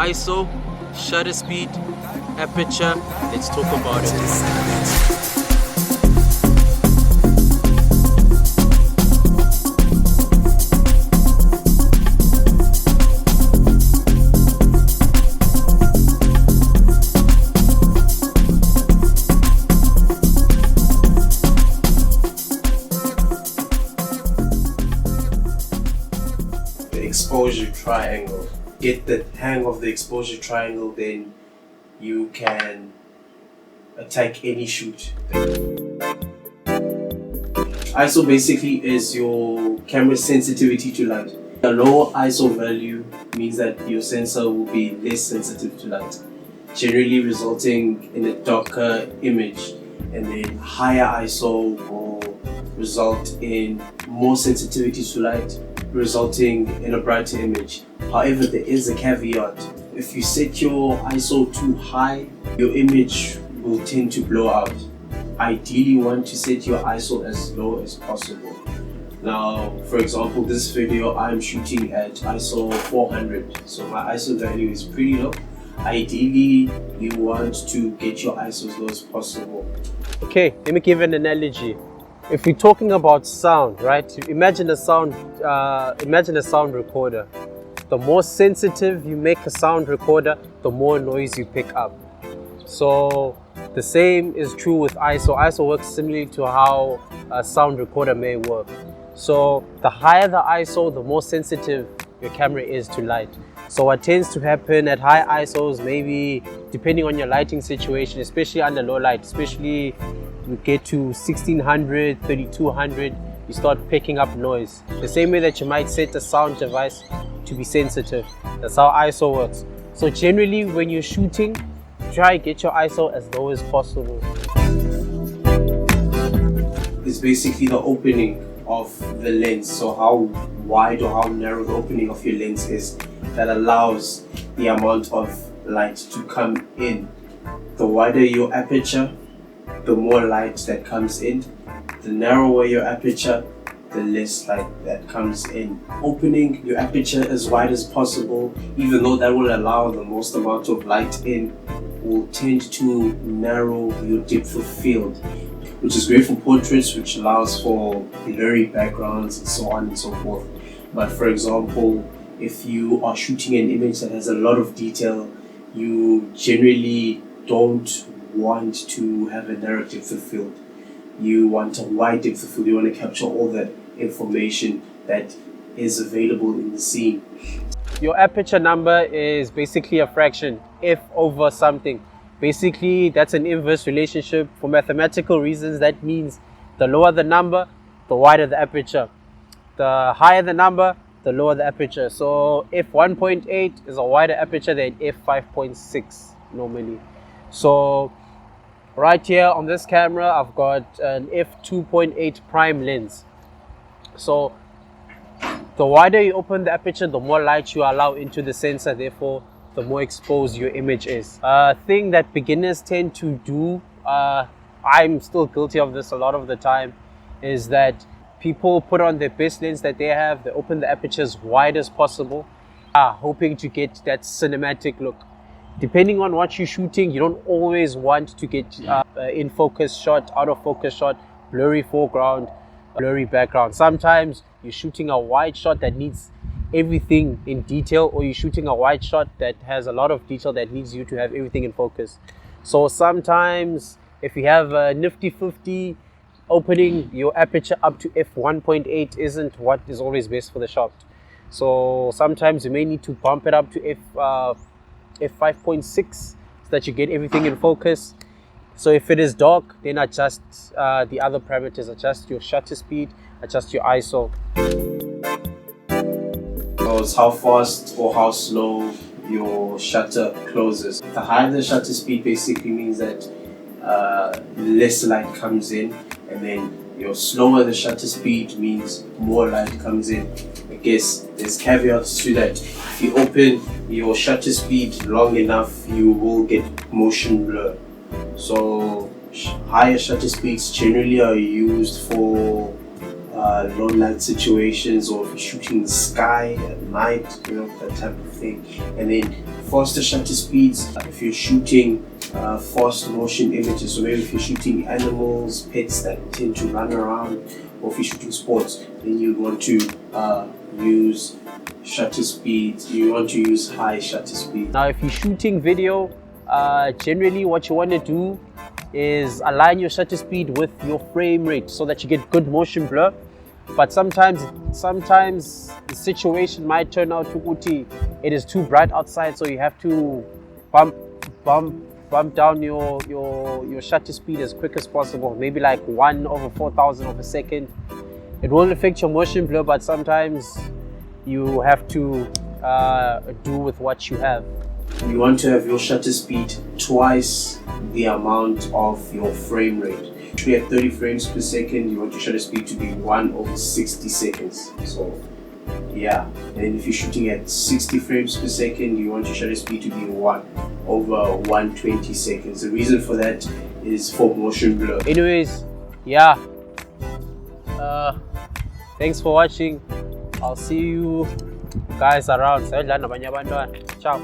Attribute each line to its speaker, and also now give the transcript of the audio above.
Speaker 1: ISO, shutter speed, aperture. Let's talk about it.
Speaker 2: Exposure triangle. Get the hang of the exposure triangle, then you can attack any shoot. ISO basically is your camera sensitivity to light. A lower ISO value means that your sensor will be less sensitive to light, generally resulting in a darker image, and then higher ISO will result in more sensitivity to light, resulting in a brighter image. However, there is a caveat. If you set your ISO too high, your image will tend to blow out. Ideally, you want to set your ISO as low as possible. Now, for example, this video I'm shooting at ISO 400, so my ISO value is pretty low. Ideally, you want to get your ISO as low as possible.
Speaker 1: Okay, let me give an analogy. If we're talking about sound, right? Imagine a sound recorder. The more sensitive you make a sound recorder, the more noise you pick up. So the same is true with ISO. ISO works similarly to how a sound recorder may work. So the higher the ISO, the more sensitive your camera is to light. So what tends to happen at high ISOs, maybe depending on your lighting situation, especially under low light, especially you get to 1600, 3200, you start picking up noise. The same way that you might set a sound device to be sensitive. That's how ISO works. So generally when you're shooting, try to get your ISO as low as possible.
Speaker 2: It's basically the opening of the lens, so how wide or how narrow the opening of your lens is, that allows the amount of light to come in. The wider your aperture, the more light that comes in. The narrower your aperture, the less light that comes in. Opening your aperture as wide as possible, even though that will allow the most amount of light in, will tend to narrow your depth of field, which is great for portraits, which allows for blurry backgrounds and so on and so forth. But for example, if you are shooting an image that has a lot of detail, you generally don't want to have a narrow depth of field. You want a wide depth of field. You want to capture all that information that is available in the scene.
Speaker 1: Your aperture number is basically a fraction, f over something. Basically, that's an inverse relationship. For mathematical reasons, that means the lower the number, the wider the aperture. The higher the number, the lower the aperture. So f1.8 is a wider aperture than f5.6 normally. So right here on this camera, I've got an f2.8 prime lens. So the wider you open the aperture, the more light you allow into the sensor, therefore the more exposed your image is. A thing that beginners tend to do, I'm still guilty of this a lot of the time, is that people put on their best lens that they have, they open the aperture as wide as possible, hoping to get that cinematic look. Depending on what you're shooting, you don't always want to get in focus shot, out of focus shot, blurry foreground, blurry background. Sometimes you're shooting a wide shot that needs everything in detail, or you're shooting a wide shot that has a lot of detail that needs you to have everything in focus. So sometimes if you have a nifty 50, opening your aperture up to f1.8 isn't what is always best for the shot. So sometimes you may need to bump it up to f5.6 so that you get everything in focus. So if it is dark, then adjust the other parameters, adjust your shutter speed, adjust your ISO.
Speaker 2: How fast or how slow your shutter closes. The higher the shutter speed basically means that less light comes in, and then your slower the shutter speed means more light comes in. I guess there's caveats to that. If you open your shutter speed long enough, you will get motion blur. So higher shutter speeds generally are used for low light situations, or if you're shooting in the sky at night, that type of thing. And then faster shutter speeds if you're shooting fast motion images. So maybe if you're shooting animals, pets that tend to run around, or if you're shooting sports, then you want to use shutter speeds. You want to use high shutter speed.
Speaker 1: Now, if you're shooting video, generally what you want to do is align your shutter speed with your frame rate so that you get good motion blur. But sometimes the situation might turn out to it is too bright outside, so you have to bump down your shutter speed as quick as possible, maybe like 1/4000 of a second. It will affect your motion blur, but sometimes you have to do with what you have.
Speaker 2: You want to have your shutter speed twice the amount of your frame rate. If you have 30 frames per second, you want your shutter speed to be 1/60 seconds. So yeah, and if you're shooting at 60 frames per second, you want your shutter speed to be 1/120 seconds. The reason for that is for motion blur.
Speaker 1: Anyways, yeah, thanks for watching. I'll see you guys around. Ciao.